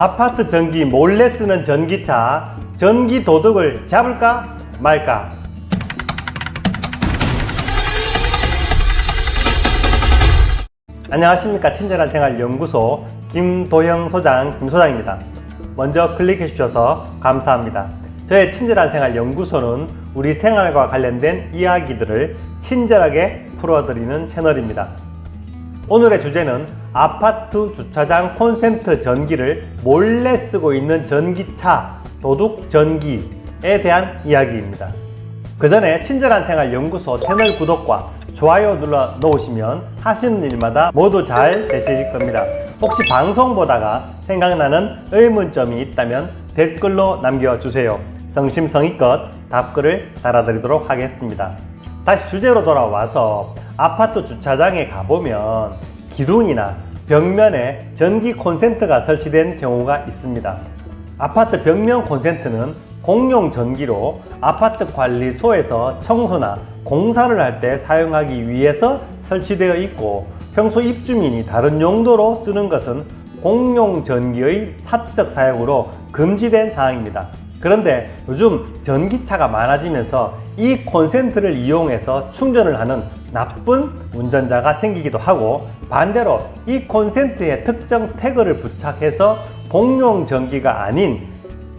아파트 전기 몰래 쓰는 전기차, 전기 도둑을 잡을까 말까? 안녕하십니까. 친절한 생활 연구소 김도영 소장 김소장입니다. 먼저 클릭해 주셔서 감사합니다. 저의 친절한 생활 연구소는 우리 생활과 관련된 이야기들을 친절하게 풀어드리는 채널입니다. 오늘의 주제는 아파트 주차장 콘센트 전기를 몰래 쓰고 있는 전기차 도둑 전기에 대한 이야기입니다. 그 전에 친절한 생활 연구소 채널 구독과 좋아요 눌러 놓으시면 하시는 일마다 모두 잘 되실 겁니다. 혹시 방송 보다가 생각나는 의문점이 있다면 댓글로 남겨주세요. 성심성의껏 답글을 달아드리도록 하겠습니다. 다시 주제로 돌아와서 아파트 주차장에 가보면 기둥이나 벽면에 전기 콘센트가 설치된 경우가 있습니다. 아파트 벽면 콘센트는 공용 전기로 아파트 관리소에서 청소나 공사를 할 때 사용하기 위해서 설치되어 있고, 평소 입주민이 다른 용도로 쓰는 것은 공용 전기의 사적 사용으로 금지된 사항입니다. 그런데 요즘 전기차가 많아지면서 이 콘센트를 이용해서 충전을 하는 나쁜 운전자가 생기기도 하고, 반대로 이 콘센트에 특정 태그를 부착해서 공용 전기가 아닌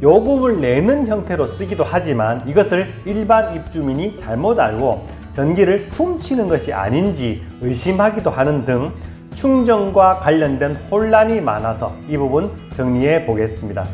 요금을 내는 형태로 쓰기도 하지만, 이것을 일반 입주민이 잘못 알고 전기를 훔치는 것이 아닌지 의심하기도 하는 등 충전과 관련된 혼란이 많아서 이 부분 정리해 보겠습니다.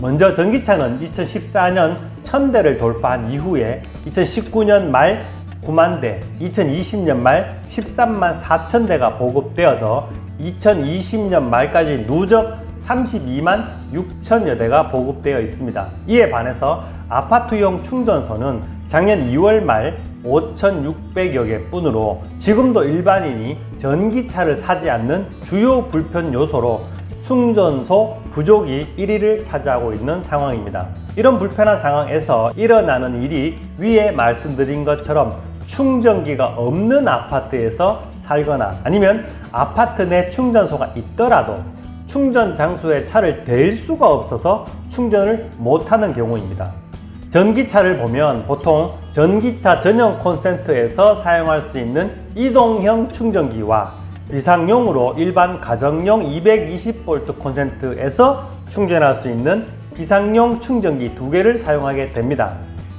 먼저 전기차는 2014년 1000대를 돌파한 이후에 2019년 말 9만 대, 2020년 말 13만 4천 대가 보급되어서 2020년 말까지 누적 32만 6천여 대가 보급되어 있습니다. 이에 반해서 아파트용 충전소는 작년 2월 말 5,600여 개뿐으로 지금도 일반인이 전기차를 사지 않는 주요 불편 요소로 충전소 부족이 1위를 차지하고 있는 상황입니다. 이런 불편한 상황에서 일어나는 일이 위에 말씀드린 것처럼 충전기가 없는 아파트에서 살거나, 아니면 아파트 내 충전소가 있더라도 충전 장소에 차를 댈 수가 없어서 충전을 못하는 경우입니다. 전기차를 보면 보통 전기차 전용 콘센트에서 사용할 수 있는 이동형 충전기와 비상용으로 일반 가정용 220V 콘센트에서 충전할 수 있는 비상용 충전기 두 개를 사용하게 됩니다.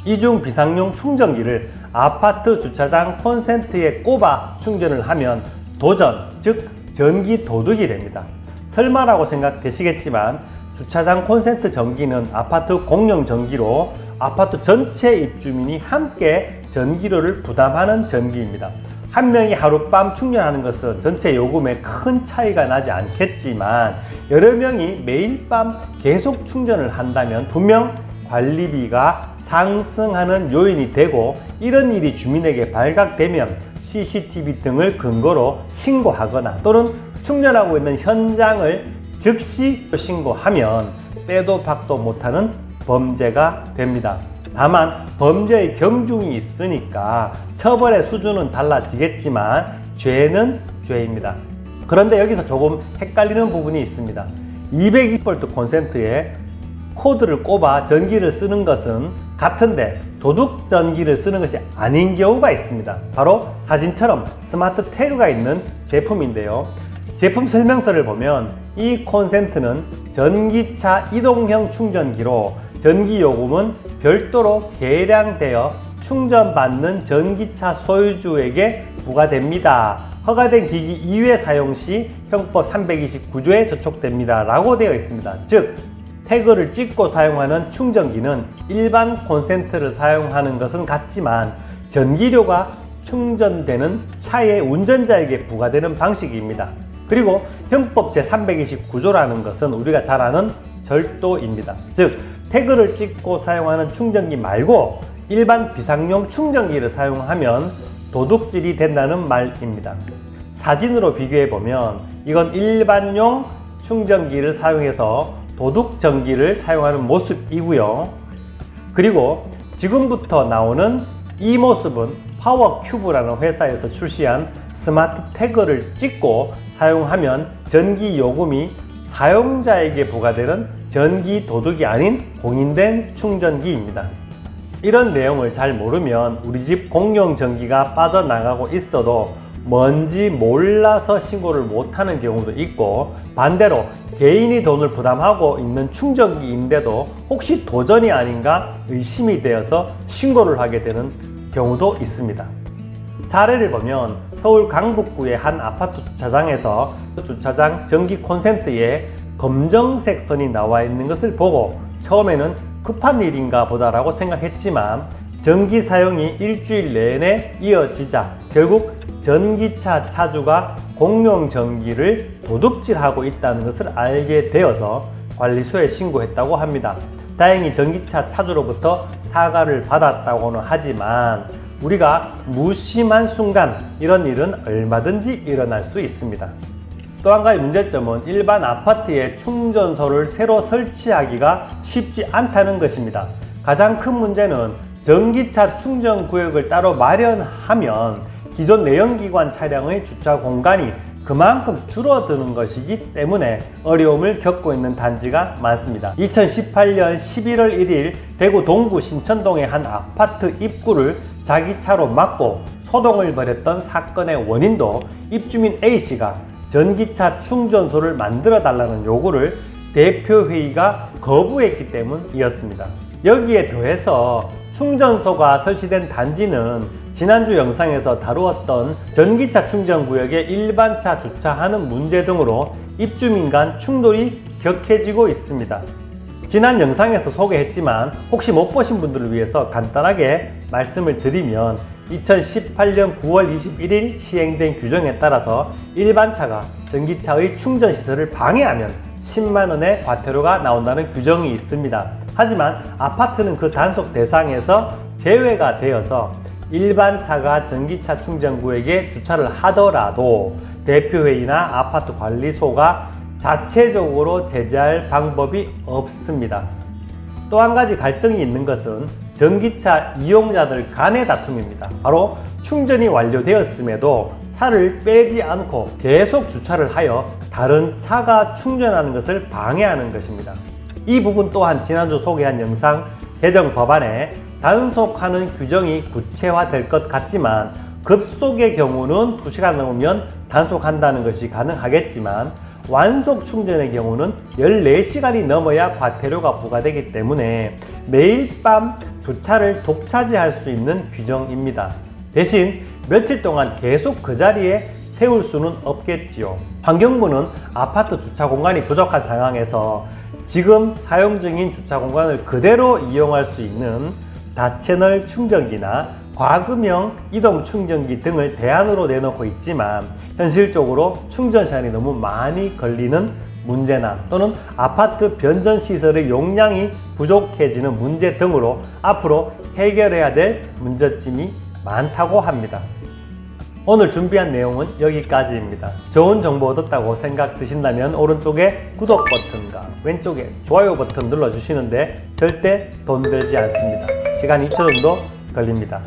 이 중 비상용 충전기를 아파트 주차장 콘센트에 꼽아 충전을 하면 도전, 즉 전기 도둑이 됩니다. 설마라고 생각되시겠지만, 주차장 콘센트 전기는 아파트 공용 전기로 아파트 전체 입주민이 함께 전기료를 부담하는 전기입니다. 한 명이 하룻밤 충전하는 것은 전체 요금에 큰 차이가 나지 않겠지만, 여러 명이 매일 밤 계속 충전을 한다면 분명 관리비가 상승하는 요인이 되고, 이런 일이 주민에게 발각되면 CCTV 등을 근거로 신고하거나 또는 충전하고 있는 현장을 즉시 신고하면 빼도 박도 못하는 범죄가 됩니다. 다만 범죄의 경중이 있으니까 처벌의 수준은 달라지겠지만 죄는 죄입니다. 그런데 여기서 조금 헷갈리는 부분이 있습니다. 220V 콘센트에 코드를 꼽아 전기를 쓰는 것은 같은데 도둑 전기를 쓰는 것이 아닌 경우가 있습니다. 바로 사진처럼 스마트 태그가 있는 제품인데요. 제품 설명서를 보면 이 콘센트는 전기차 이동형 충전기로 전기요금은 별도로 계량되어 충전받는 전기차 소유주에게 부과됩니다. 허가된 기기 이외 사용 시 형법 329조에 저촉됩니다 라고 되어 있습니다. 즉, 태그를 찍고 사용하는 충전기는 일반 콘센트를 사용하는 것은 같지만 전기료가 충전되는 차의 운전자에게 부과되는 방식입니다. 그리고 형법 제329조라는 것은 우리가 잘 아는 절도입니다. 즉, 태그를 찍고 사용하는 충전기 말고 일반 비상용 충전기를 사용하면 도둑질이 된다는 말입니다. 사진으로 비교해 보면 이건 일반용 충전기를 사용해서 도둑 전기를 사용하는 모습이고요. 그리고 지금부터 나오는 이 모습은 파워큐브라는 회사에서 출시한 스마트 태그를 찍고 사용하면 전기 요금이 사용자에게 부과되는 전기 도둑이 아닌 공인된 충전기입니다. 이런 내용을 잘 모르면 우리 집 공용 전기가 빠져나가고 있어도 뭔지 몰라서 신고를 못하는 경우도 있고, 반대로 개인이 돈을 부담하고 있는 충전기인데도 혹시 도전이 아닌가 의심이 되어서 신고를 하게 되는 경우도 있습니다. 사례를 보면 서울 강북구의 한 아파트 주차장에서 주차장 전기 콘센트에 검정색 선이 나와 있는 것을 보고 처음에는 급한 일인가 보다라고 생각했지만 전기 사용이 일주일 내내 이어지자 결국 전기차 차주가 공용 전기를 도둑질하고 있다는 것을 알게 되어서 관리소에 신고했다고 합니다. 다행히 전기차 차주로부터 사과를 받았다고는 하지만 우리가 무심한 순간 이런 일은 얼마든지 일어날 수 있습니다. 또 한 가지 문제점은 일반 아파트에 충전소를 새로 설치하기가 쉽지 않다는 것입니다. 가장 큰 문제는 전기차 충전 구역을 따로 마련하면 기존 내연기관 차량의 주차 공간이 그만큼 줄어드는 것이기 때문에 어려움을 겪고 있는 단지가 많습니다. 2018년 11월 1일 대구 동구 신천동의 한 아파트 입구를 자기 차로 막고 소동을 벌였던 사건의 원인도 입주민 A씨가 전기차 충전소를 만들어 달라는 요구를 대표회의가 거부했기 때문이었습니다. 여기에 더해서 충전소가 설치된 단지는 지난주 영상에서 다루었던 전기차 충전구역에 일반차 주차하는 문제 등으로 입주민 간 충돌이 격해지고 있습니다. 지난 영상에서 소개했지만 혹시 못 보신 분들을 위해서 간단하게 말씀을 드리면 2018년 9월 21일 시행된 규정에 따라서 일반차가 전기차의 충전시설을 방해하면 10만원의 과태료가 나온다는 규정이 있습니다. 하지만 아파트는 그 단속 대상에서 제외가 되어서 일반차가 전기차 충전구역에 주차를 하더라도 대표회의나 아파트 관리소가 자체적으로 제재할 방법이 없습니다. 또 한 가지 갈등이 있는 것은 전기차 이용자들 간의 다툼입니다. 바로 충전이 완료되었음에도 차를 빼지 않고 계속 주차를 하여 다른 차가 충전하는 것을 방해하는 것입니다. 이 부분 또한 지난주 소개한 영상 개정 법안에 단속하는 규정이 구체화될 것 같지만 급속의 경우는 2시간 넘으면 단속한다는 것이 가능하겠지만 완속 충전의 경우는 14시간이 넘어야 과태료가 부과되기 때문에 매일 밤 주차를 독차지할 수 있는 규정입니다. 대신 며칠 동안 계속 그 자리에 세울 수는 없겠지요. 환경부는 아파트 주차 공간이 부족한 상황에서 지금 사용 중인 주차 공간을 그대로 이용할 수 있는 다채널 충전기나 과금형 이동 충전기 등을 대안으로 내놓고 있지만 현실적으로 충전 시간이 너무 많이 걸리는 문제나 또는 아파트 변전 시설의 용량이 부족해지는 문제 등으로 앞으로 해결해야 될 문제점이 많다고 합니다. 오늘 준비한 내용은 여기까지입니다. 좋은 정보 얻었다고 생각 드신다면 오른쪽에 구독 버튼과 왼쪽에 좋아요 버튼 눌러주시는데 절대 돈 들지 않습니다. 시간 2초 정도 걸립니다.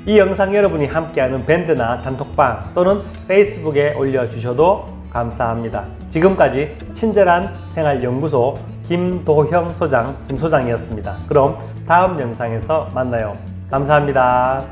이 영상 여러분이 함께하는 밴드나 단톡방 또는 페이스북에 올려주셔도 감사합니다. 지금까지 친절한 생활연구소 김도형 소장, 김 소장이었습니다. 그럼 다음 영상에서 만나요. 감사합니다.